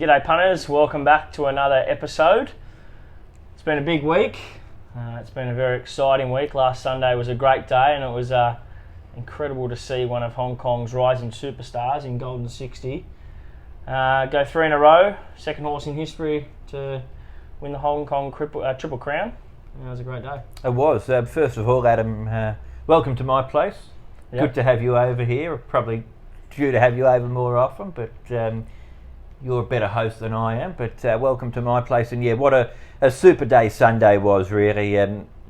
G'day punters, welcome back to another episode. It's been a big week. It's been a very exciting week. Last Sunday was a great day and it was incredible to see one of Hong Kong's rising superstars in Golden 60 go 3 in a row, second horse in history to win the Hong Kong Triple Crown. It was a great day. It was. First of all, Adam, welcome to my place. Yep. Good to have you over here. Probably due to have you over more often, but you're a better host than I am. But welcome to my place. And yeah, what a super day Sunday was, really.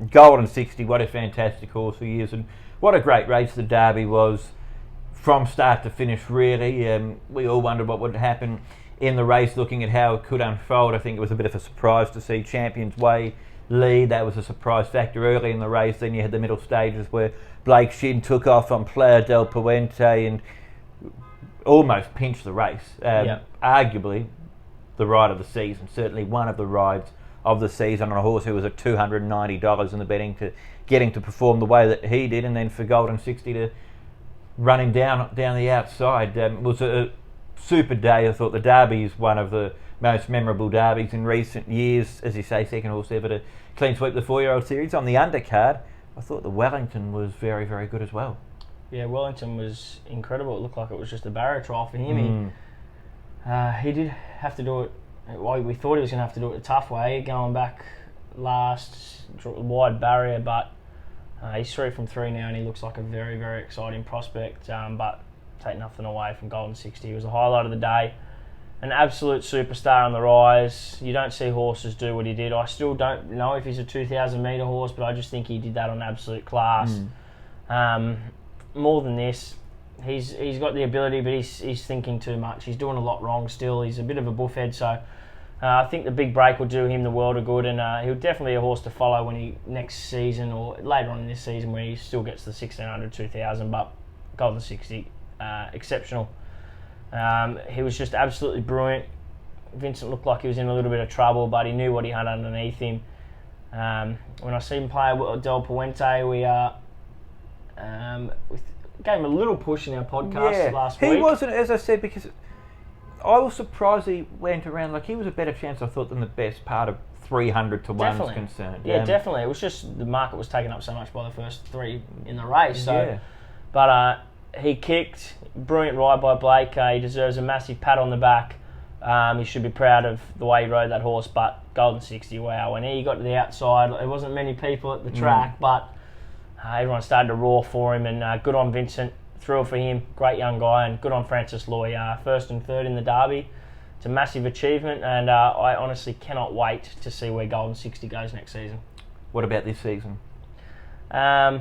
Golden 60, what a fantastic horse he is. And what a great race the Derby was from start to finish, really. We all wondered what would happen in the race, looking at how it could unfold. I think it was a bit of a surprise to see Champions Way lead. That was a surprise factor early in the race. Then you had the middle stages where Blake Shin took off on Playa del Puente and almost pinched the race. Arguably the ride of the season, certainly one of the rides of the season on a horse who was at $290 in the betting to get him to perform the way that he did, and then for Golden 60 to run him down the outside. It was a super day. I thought the Derby is one of the most memorable derbies in recent years. As you say, second horse ever to clean sweep the 4-year-old series. On the undercard, I thought the Wellington was very, very good as well. Yeah, Wellington was incredible. It looked like it was just a barrier trial for him. He did have to do it. Well, we thought he was going to have to do it a tough way, going back last, wide barrier, but he's 3 from 3 now and he looks like a very, very exciting prospect. But take nothing away from Golden 60. He was the highlight of the day. An absolute superstar on the rise. You don't see horses do what he did. I still don't know if he's a 2,000 metre horse, but I just think he did that on absolute class. More than this, he's got the ability, but he's thinking too much. He's doing a lot wrong still. He's a bit of a buffhead, so I think the big break will do him the world of good, and he'll definitely be a horse to follow when he next season or later on in this season when he still gets the 1,600, 2,000, but Golden 60, exceptional. He was just absolutely brilliant. Vincent looked like he was in a little bit of trouble, but he knew what he had underneath him. When I see him play at Del Puente, we gave him a little push in our podcast last week. He wasn't, as I said, because I was surprised he went around. Like, he was a better chance, I thought, than the best part of 300 to 1 is concerned. Yeah, definitely. It was just the market was taken up so much by the first 3 in the race. So, but he kicked. Brilliant ride by Blake. He deserves a massive pat on the back. He should be proud of the way he rode that horse. But Golden 60, wow. When he got to the outside, there wasn't many people at the track, but everyone started to roar for him, and good on Vincent. Thrilled for him. Great young guy, and good on Francis Loy. 1st and 3rd in the Derby. It's a massive achievement, and I honestly cannot wait to see where Golden 60 goes next season. What about this season? I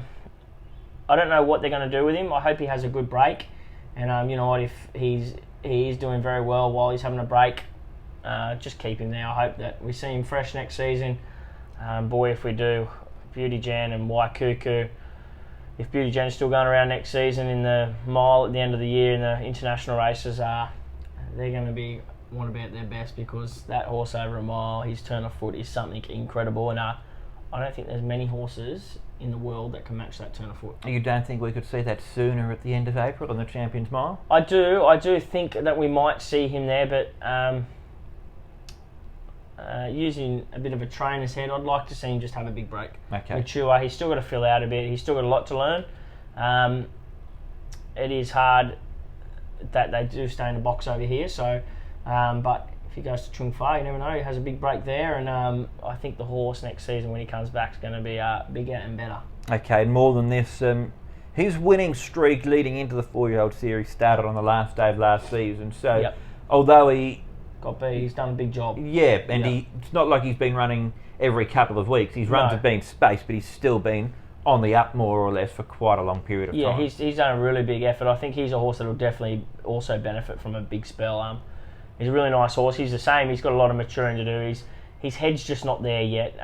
don't know what they're going to do with him. I hope he has a good break, and you know what, if he is doing very well while he's having a break, just keep him there. I hope that we see him fresh next season. Boy, if we do, Beauty Jan and Waikuku. If Beauty Jan is still going around next season in the mile at the end of the year in the international races, they're going to want to be at their best, because that horse over a mile, his turn of foot is something incredible, and I don't think there's many horses in the world that can match that turn of foot. You don't think we could see that sooner at the end of April on the Champions Mile? I do think that we might see him there, but using a bit of a trainer's head, I'd like to see him just have a big break. Okay. Mature. He's still got to fill out a bit. He's still got a lot to learn. It is hard that they do stay in the box over here. So, but if he goes to Chung Fa, you never know. He has a big break there, and I think the horse next season when he comes back is going to be bigger and better. Okay, and more than this, his winning streak leading into the 4-year-old series started on the last day of last season. So, although he's done a big job. Yeah, and it's not like he's been running every couple of weeks. His runs have been spaced, but he's still been on the up more or less for quite a long period of time. Yeah, he's done a really big effort. I think he's a horse that will definitely also benefit from a big spell. He's a really nice horse. He's the same. He's got a lot of maturing to do. His head's just not there yet.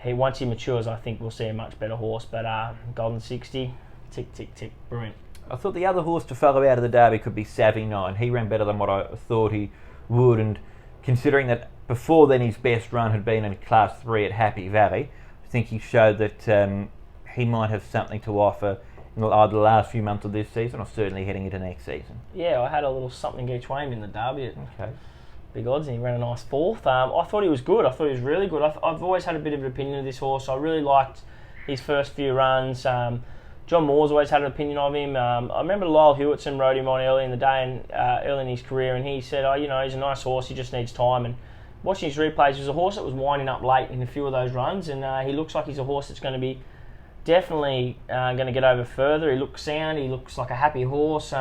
Once he matures, I think we'll see a much better horse. But Golden 60, tick, tick, tick, brilliant. I thought the other horse to follow out of the Derby could be Savvy 9. He ran better than what I thought he would, and considering that before then his best run had been in Class 3 at Happy Valley, I think he showed that he might have something to offer the last few months of this season, or certainly heading into next season? Yeah, I had a little something each way in the derby at Okay. big odds, and he ran a nice fourth. I thought he was good. I thought he was really good. I've always had a bit of an opinion of this horse. I really liked his first few runs. John Moore's always had an opinion of him. I remember Lyle Hewitson rode him on early in the day and early in his career, and he said, he's a nice horse, he just needs time. And watching his replays, he was a horse that was winding up late in a few of those runs, and he looks like he's a horse that's going to be definitely going to get over further. He looks sound, he looks like a happy horse.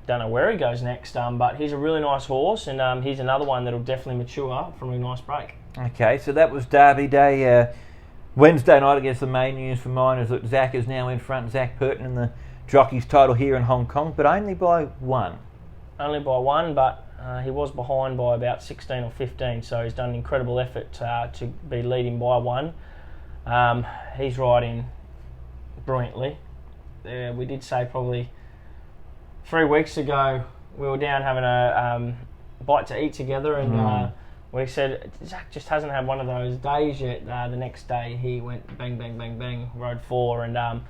Don't know where he goes next, but he's a really nice horse, and he's another one that'll definitely mature from a nice break. Okay, so that was Derby Day. Wednesday night, I guess the main news for mine is that Zach is now in front, Zach Purton, in the jockey's title here in Hong Kong, but only by one. Only by one, but he was behind by about 16 or 15, so he's done an incredible effort to be leading by one. He's riding brilliantly. We did say probably 3 weeks ago we were down having a bite to eat together, and we said Zach just hasn't had one of those days yet. The next day he went bang, bang, bang, bang, rode 4, and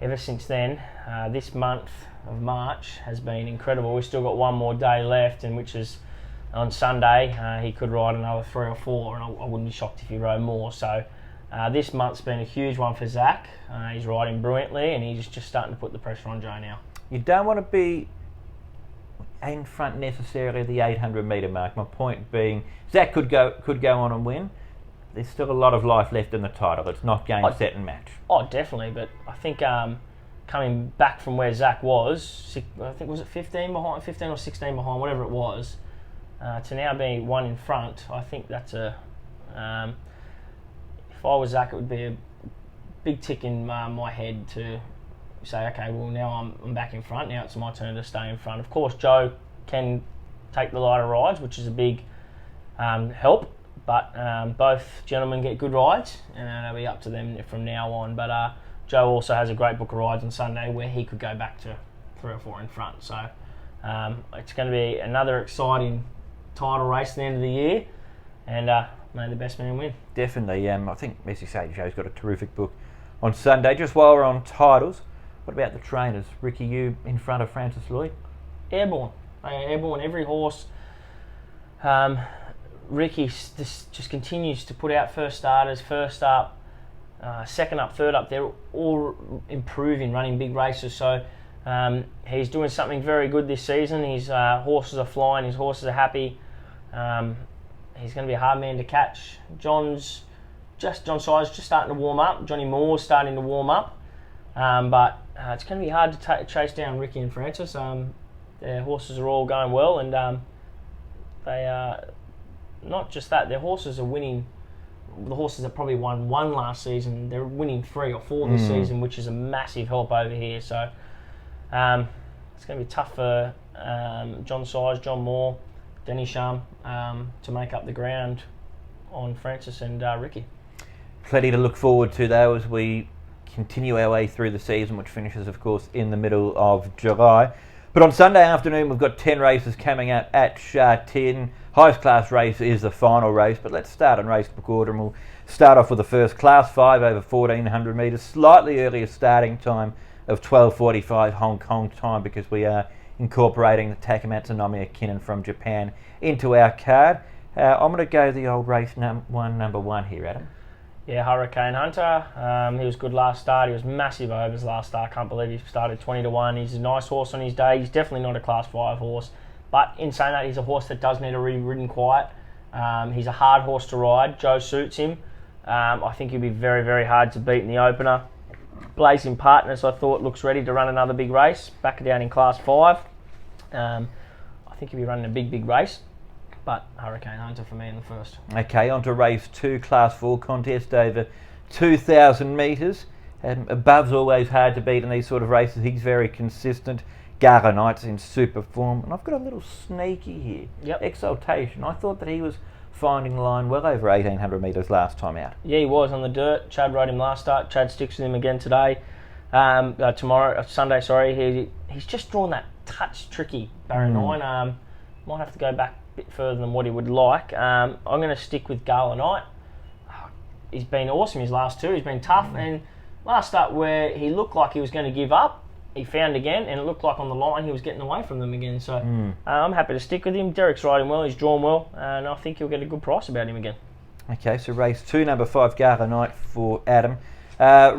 ever since then, this month of March has been incredible. We've still got one more day left, and which is on Sunday. He could ride another 3 or 4, and I wouldn't be shocked if he rode more. So this month's been a huge one for Zach. He's riding brilliantly, and he's just starting to put the pressure on Joe now. You don't want to be in front necessarily of the 800 metre mark. My point being, Zach could go on and win. There's still a lot of life left in the title. It's not game, set and match. Oh, definitely. But I think coming back from where Zach was, I think was it 15 or 16 behind, whatever it was, to now be one in front. I think that's if I was Zach, it would be a big tick in my head to say, okay, well now I'm back in front. Now it's my turn to stay in front. Of course, Joe can take the lighter rides, which is a big help. But both gentlemen get good rides, and it'll be up to them from now on. But Joe also has a great book of rides on Sunday where he could go back to 3 or 4 in front. So it's going to be another exciting title race at the end of the year, and may the best man win. Definitely. I think, as you say, Joe's got a terrific book on Sunday. Just while we're on titles, what about the trainers? Ricky, you in front of Francis Lloyd? Airborne. Airborne. Every horse. Ricky just continues to put out first starters, first up, second up, third up. They're all improving, running big races. So he's doing something very good this season. His horses are flying. His horses are happy. He's going to be a hard man to catch. John Si's just starting to warm up. Johnny Moore's starting to warm up. But it's going to be hard to chase down Ricky and Francis. Their horses are all going well, and they are not just that. Their horses are winning. The horses that probably won one last season, they're winning 3 or 4 this season, which is a massive help over here. So it's going to be tough for John Size, John Moore, Denny Shum to make up the ground on Francis and Ricky. Plenty to look forward to though as we continue our way through the season, which finishes of course in the middle of July. But on Sunday afternoon we've got 10 races coming up at Sha Tin. Highest class race is the final race, but let's start on race book order, and we'll start off with the first class 5 over 1400 metres, slightly earlier starting time of 12:45 Hong Kong time because we are incorporating the Takamatsu Kinnan from Japan into our card. I'm going to go the old race number one here, Adam. Yeah, Hurricane Hunter. He was good last start. He was massive overs last start. Can't believe he started 20-1. He's a nice horse on his day. He's definitely not a class 5 horse. But in saying that, he's a horse that does need to be ridden quiet. He's a hard horse to ride. Joe suits him. I think he'll be very, very hard to beat in the opener. Blazing Partners, I thought, looks ready to run another big race. Back down in class 5. I think he'll be running a big, big race. But Hurricane Hunter for me in the first. Okay, on to race 2, class 4 contest over 2,000 metres. Above's always hard to beat in these sort of races. He's very consistent. Gala Knight's in super form. And I've got a little sneaky here. Yep. Exaltation. I thought that he was finding the line well over 1,800 metres last time out. Yeah, he was on the dirt. Chad rode him last start. Chad sticks with him again today. Sunday, sorry. He's just drawn that touch tricky, Barrow 9. Might have to go back a bit further than what he would like. I'm going to stick with Gala Knight. He's been awesome his last 2. He's been tough, and last start where he looked like he was going to give up, he found again, and it looked like on the line he was getting away from them again. So I'm happy to stick with him. Derek's riding well, he's drawn well, and I think he'll get a good price about him again. Okay, so race 2, number 5, Gala Night for Adam.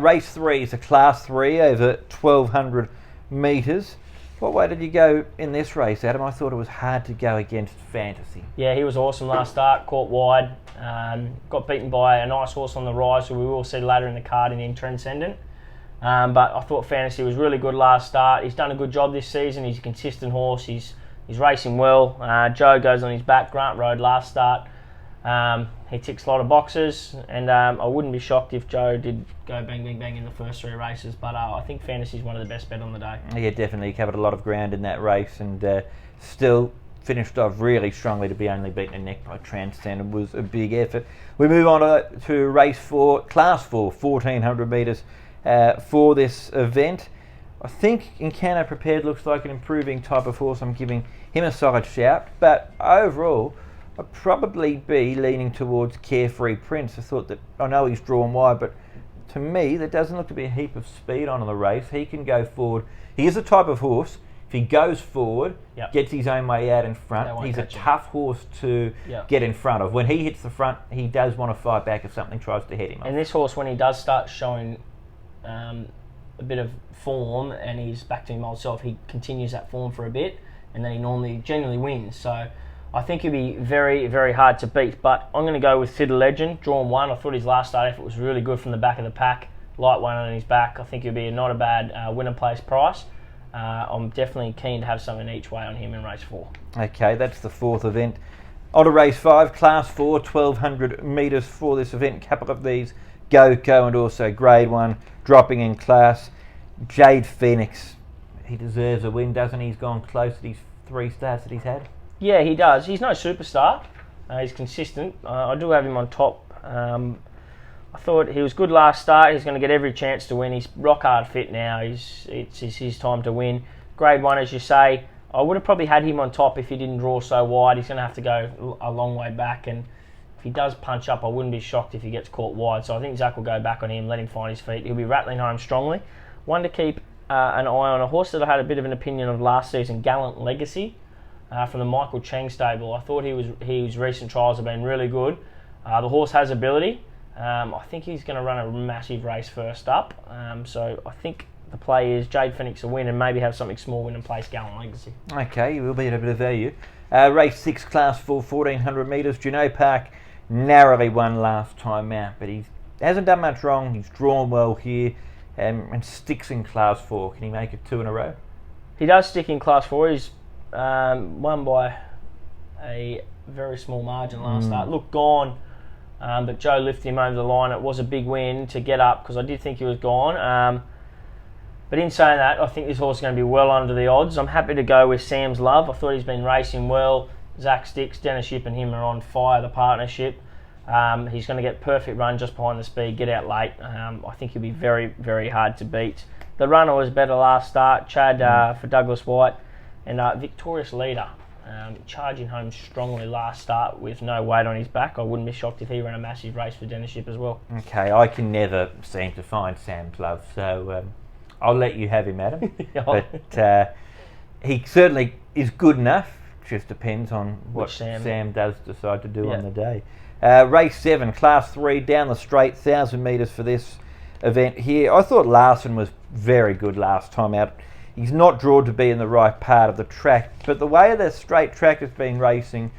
Race 3 is a Class 3 over 1,200 metres. What way did you go in this race, Adam? I thought it was hard to go against Fantasy. Yeah, he was awesome last start, caught wide, got beaten by a nice horse on the rise, who we will see later in the card in Transcendent. But I thought Fantasy was really good last start. He's done a good job this season. He's a consistent horse. He's racing well. Joe goes on his back. Grant rode last start. He ticks a lot of boxes, and I wouldn't be shocked if Joe did go bang, bang, bang in the first 3 races. But I think Fantasy is one of the best bet on the day. Yeah, definitely. He covered a lot of ground in that race, and still finished off really strongly. To be only beaten in neck by Transcendent was a big effort. We move on to race 4, Class 4, 1,400 metres for this event. I think Encounter Prepared looks like an improving type of horse. I'm giving him a solid shout, but overall I'd probably be leaning towards Carefree Prince. I know he's drawn wide, but to me there doesn't look to be a heap of speed on the race. He can go forward. He is the type of horse, if he goes forward, gets his own way out in front, he's a tough horse to get in front of. When he hits the front, he does want to fight back if something tries to hit him. And this horse, when he does start showing a bit of form and he's back to his old self, he continues that form for a bit, and then he generally wins. So I think he'll be very, very hard to beat. But I'm going to go with Fiddle Legend, drawn 1. I thought his last start effort was really good from the back of the pack. Light one on his back. I think he'll be not a bad winner place price. I'm definitely keen to have something each way on him in race 4. Okay, that's the 4th event. On to race 5, Class 4, 1,200 metres for this event. A couple of these Go and also Grade 1 dropping in class. Jade Phoenix, he deserves a win, doesn't he? He's gone close to these 3 starts that he's had. Yeah, he does. He's no superstar. He's consistent. I do have him on top. I thought he was good last start. He's going to get every chance to win. He's rock hard fit now. It's his time to win. Grade 1, as you say, I would have probably had him on top if he didn't draw so wide. He's going to have to go a long way back, and if he does punch up, I wouldn't be shocked if he gets caught wide. So I think Zach will go back on him, let him find his feet. He'll be rattling home strongly. One to keep an eye on, a horse that I had a bit of an opinion of last season, Gallant Legacy, from the Michael Cheng stable. I thought his recent trials have been really good. The horse has ability. I think he's going to run a massive race first up. So I think the play is Jade Phoenix a win and maybe have something small win and place Gallant Legacy. Okay, you will be at a bit of value. Race 6, Class 4, 1,400 metres. Juno Park narrowly won last time out, but he hasn't done much wrong. He's drawn well here and sticks in Class 4. Can he make it 2 in a row? He does stick in Class 4. He's won by a very small margin last start. Looked gone, but Joe lifted him over the line. It was a big win to get up because I did think he was gone. But in saying that, I think this horse is going to be well under the odds. I'm happy to go with Sam's Love. I thought he's been racing well. Zach Sticks, Dennis Yip and him are on fire, the partnership. He's going to get perfect run just behind the speed, get out late. I think he'll be very, very hard to beat. The runner was better last start, Chad for Douglas White, and Victorious Leader, charging home strongly last start with no weight on his back. I wouldn't be shocked if he ran a massive race for Dennis Yip as well. Okay, I can never seem to find Sam's Love, so I'll let you have him, Adam. But he certainly is good enough. Just depends on what Sam does decide to do on the day. Race 7, Class 3, down the straight, 1,000 metres for this event here. I thought Larson was very good last time out. He's not drawn to be in the right part of the track, but the way the straight track has been racing,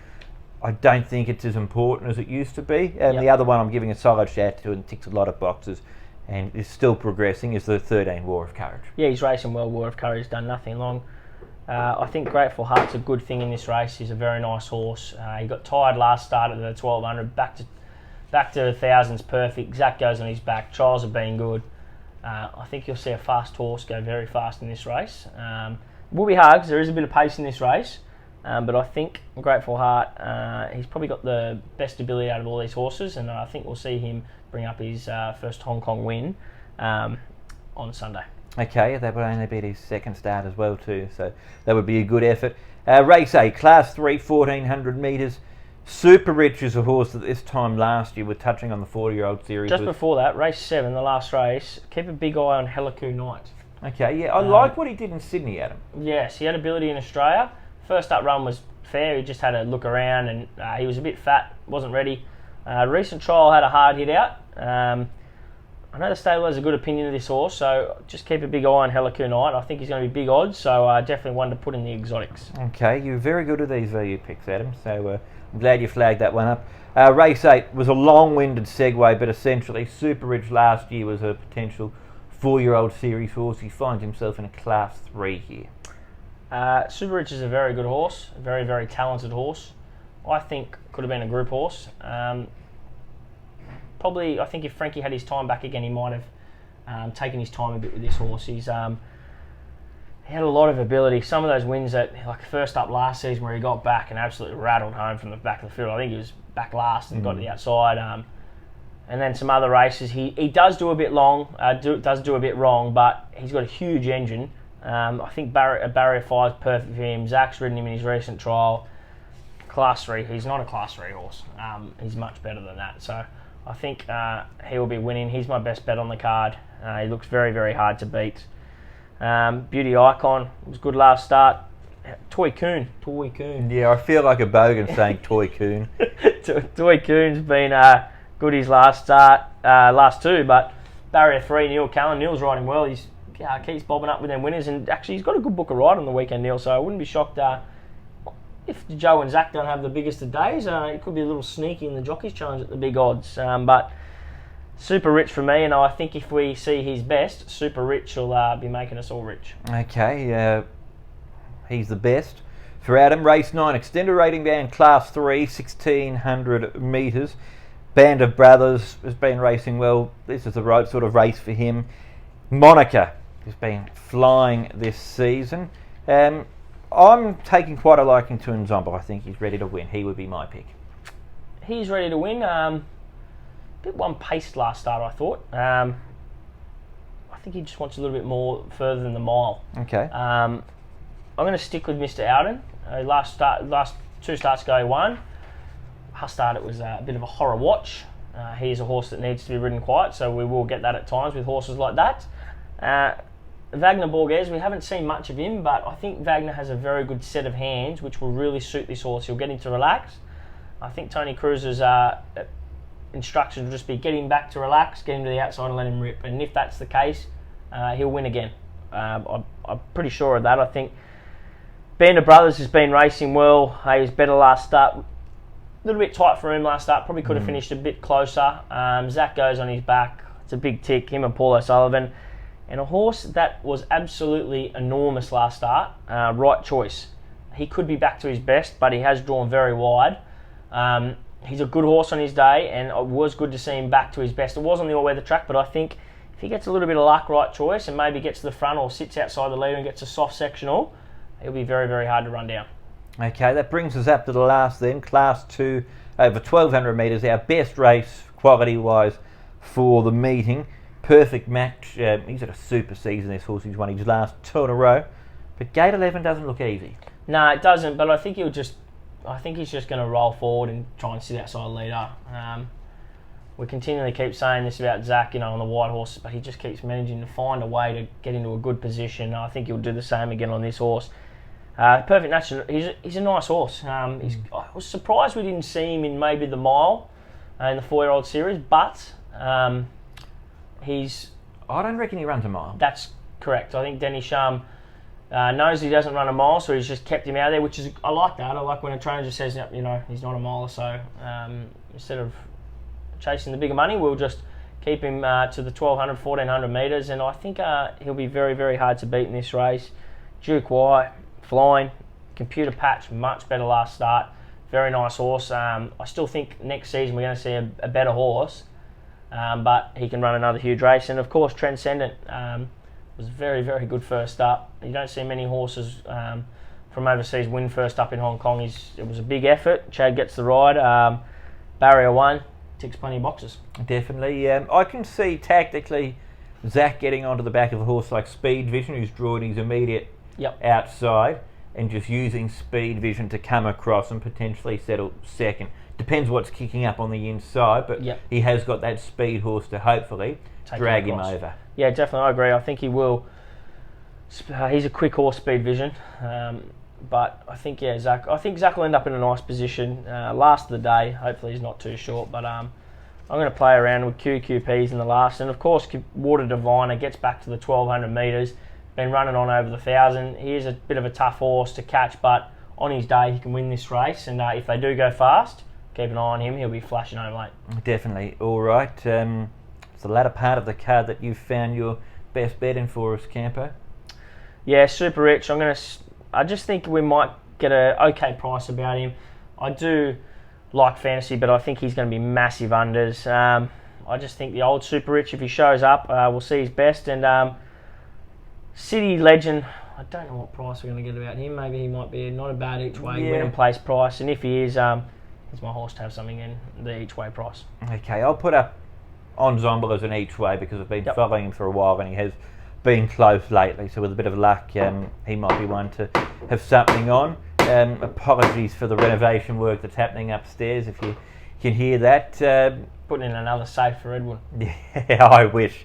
I don't think it's as important as it used to be. And the other one I'm giving a solid shout to and ticks a lot of boxes and is still progressing is the 13 War of Courage. Yeah, he's racing well. War of Courage, done nothing long. I think Grateful Heart's a good thing in this race. He's a very nice horse. He got tired last start at the 1,200, back to 1,000's perfect. Zach goes on his back. Trials have been good. I think you'll see a fast horse go very fast in this race. It will be hard because there is a bit of pace in this race, but I think Grateful Heart, he's probably got the best ability out of all these horses, and I think we'll see him bring up his first Hong Kong win on Sunday. Okay, that would only be his second start as well too, so that would be a good effort. Race 8, Class 3, 1,400 metres. Super Rich is a horse that this time last year, we're touching on the 40-year-old series. Just before that, race 7, the last race, keep a big eye on Heliku Knight. Okay, yeah, I like what he did in Sydney, Adam. Yes, he had ability in Australia. First up run was fair, he just had a look around and he was a bit fat, wasn't ready. Recent trial had a hard hit out. I know the stable has a good opinion of this horse, so just keep a big eye on Heliku Knight. I think he's going to be big odds, so definitely one to put in the exotics. Okay, you're very good at these VU picks, Adam, so I'm glad you flagged that one up. Race 8 was a long-winded segue, but essentially Super Rich last year was a potential 4-year-old series horse. He finds himself in a Class 3 here. Super Rich is a very good horse, a very, very talented horse. I think could have been a group horse. Probably, I think if Frankie had his time back again, he might have taken his time a bit with this horse. He had a lot of ability. Some of those wins that, like first up last season where he got back and absolutely rattled home from the back of the field. I think he was back last and got to the outside. And then some other races, he does do a bit does do a bit wrong, but he's got a huge engine. I think Barrier 5 is perfect for him. Zach's ridden him in his recent trial. Class 3, he's not a Class 3 horse. He's much better than that. So I think he will be winning. He's my best bet on the card. He looks very, very hard to beat. Beauty Icon was good last start. Toy Coon. Yeah, I feel like a bogan saying Toy Coon. Toy Coon's been good his last start, last two, but Barrier 3, Neil Callan. Neil's riding well. He's keeps bobbing up with them winners, and actually he's got a good book of ride on the weekend, Neil, so I wouldn't be shocked if Joe and Zach don't have the biggest of days. It could be a little sneaky in the Jockeys Challenge at the big odds. But Super Rich for me, and I think if we see his best, Super Rich will be making us all rich. Okay, he's the best. For Adam, race 9, extended rating band, Class 3, 1600 metres. Band of Brothers has been racing well. This is the right sort of race for him. Monica has been flying this season. I'm taking quite a liking to Nzomba. I think he's ready to win. He would be my pick. He's ready to win. Bit one-paced last start, I thought. I think he just wants a little bit more further than the mile. Okay. I'm going to stick with Mr. Alden. Last two starts ago, he won. Last start, it was a bit of a horror watch. He is a horse that needs to be ridden quiet, so we will get that at times with horses like that. Wagner Borges, we haven't seen much of him, but I think Wagner has a very good set of hands which will really suit this horse. He'll get him to relax. I think Tony Cruz's instructions will just be get him back to relax, get him to the outside and let him rip. And if that's the case, he'll win again. I'm pretty sure of that. I think Band of Brothers has been racing well. He was better last start. A little bit tight for him last start. Probably could have finished a bit closer. Zach goes on his back. It's a big tick, him and Paul O'Sullivan. And a horse that was absolutely enormous last start, Right Choice. He could be back to his best, but he has drawn very wide. He's a good horse on his day, and it was good to see him back to his best. It was on the all-weather track, but I think if he gets a little bit of luck, Right Choice, and maybe gets to the front or sits outside the leader and gets a soft sectional, he'll be very, very hard to run down. Okay, that brings us up to the last then, Class 2, over 1200 metres, our best race, quality-wise, for the meeting. Perfect match. He's had a super season, this horse. He's won his last 2 in a row. But gate 11 doesn't look easy. No, it doesn't, but I think he's just going to roll forward and try and sit outside the leader. We continually keep saying this about Zach, on the white horse, but he just keeps managing to find a way to get into a good position. I think he'll do the same again on this horse. Perfect National, he's a nice horse. I was surprised we didn't see him in maybe the mile in the 4-year-old series, but I don't reckon he runs a mile. That's correct. I think Denny Shum knows he doesn't run a mile, so he's just kept him out there, which is, I like that. I like when a trainer just says, he's not a mile, so instead of chasing the bigger money, we'll just keep him to the 1200, 1400 metres, and I think he'll be very, very hard to beat in this race. Duke Y, flying, Computer Patch, much better last start. Very nice horse. I still think next season we're going to see a better horse, but he can run another huge race. And of course, Transcendent was a very, very good first up. You don't see many horses from overseas win first up in Hong Kong. It was a big effort. Chad gets the ride. Barrier 1 ticks plenty of boxes. Definitely. I can see tactically Zach getting onto the back of a horse like Speed Vision, who's drawing his immediate outside. and just using speed vision to come across and potentially settle second. Depends what's kicking up on the inside, but he has got that speed horse to hopefully drag him over. Yeah, definitely, I agree. I think he will. He's a quick horse, speed vision. But I think, Zach. I think Zach will end up in a nice position. Last of the day. Hopefully he's not too short. But I'm going to play around with QQPs in the last. And of course, Water Diviner gets back to the 1,200 metres. Been running on over the 1,000. He is a bit of a tough horse to catch, but on his day he can win this race. And if they do go fast, keep an eye on him. He'll be flashing home late. Definitely. All right. It's the latter part of the card that you've found your best bet in for us, Campo. Yeah, Super Rich. I just think we might get an okay price about him. I do like fantasy, but I think he's going to be massive unders. I just think the old Super Rich, if he shows up, we'll see his best. And City Legend, I don't know what price we're going to get about him. Maybe he might be not a bad each way win and place price. And if he is, he's my horse to have something in the each way price. Okay, I'll put up Ensemble as an each way because I've been following him for a while and he has been close lately. So with a bit of luck, he might be one to have something on. Apologies for the renovation work that's happening upstairs. If you can hear that, putting in another safe for Edwin. Yeah, I wish.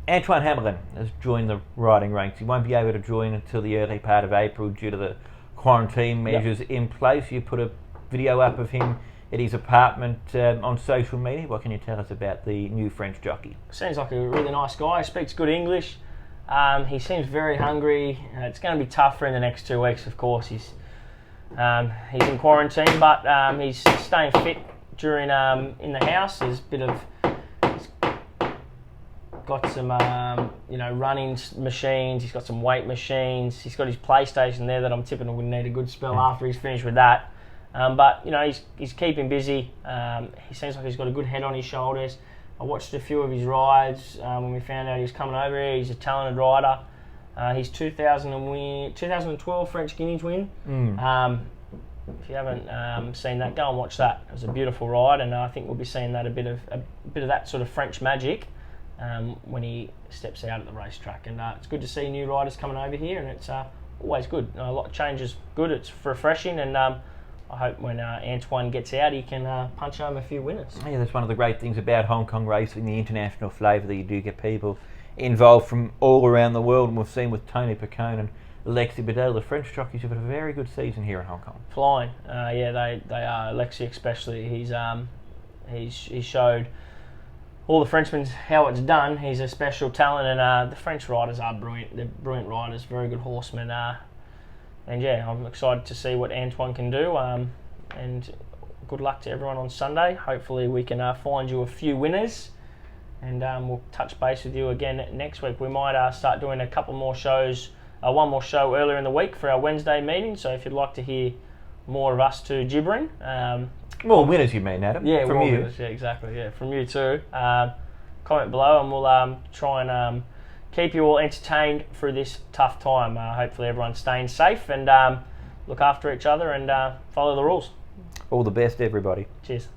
Antoine Hamelin has joined the riding ranks. He won't be able to join until the early part of April due to the quarantine measures in place. You put a video up of him at his apartment on social media. What can you tell us about the new French jockey? Seems like a really nice guy. He speaks good English. He seems very hungry. It's going to be tough for him the next 2 weeks, of course. He's in quarantine, but he's staying fit during in the house. There's a bit of got some running machines. He's got some weight machines. He's got his PlayStation there that I'm tipping will need a good spell after he's finished with that. But he's keeping busy. He seems like he's got a good head on his shoulders. I watched a few of his rides when we found out he was coming over here. He's a talented rider. His 2012 French Guineas win. If you haven't seen that, go and watch that. It was a beautiful ride, and I think we'll be seeing that a bit of that sort of French magic when he steps out at the racetrack. And it's good to see new riders coming over here, and it's always good. A lot of change is good. It's refreshing, and I hope when Antoine gets out, he can punch home a few winners. Yeah, that's one of the great things about Hong Kong racing, the international flavour that you do get people involved from all around the world. And we've seen with Tony Picone and Alexi Bedell, the French jockeys have had a very good season here in Hong Kong. Flying, they are. Alexi especially, he's showed all the Frenchmen how it's done. He's a special talent, and the French riders are brilliant. They're brilliant riders, very good horsemen. And yeah, I'm excited to see what Antoine can do. And good luck to everyone on Sunday. Hopefully we can find you a few winners, and we'll touch base with you again next week. We might start doing a couple more shows, one more show earlier in the week for our Wednesday meeting. So if you'd like to hear more of us two gibbering, more winners, you mean, Adam? Yeah, from you. Winners, yeah, exactly. Yeah, from you too. Comment below, and we'll try and keep you all entertained through this tough time. Hopefully everyone's staying safe and look after each other and follow the rules. All the best, everybody. Cheers.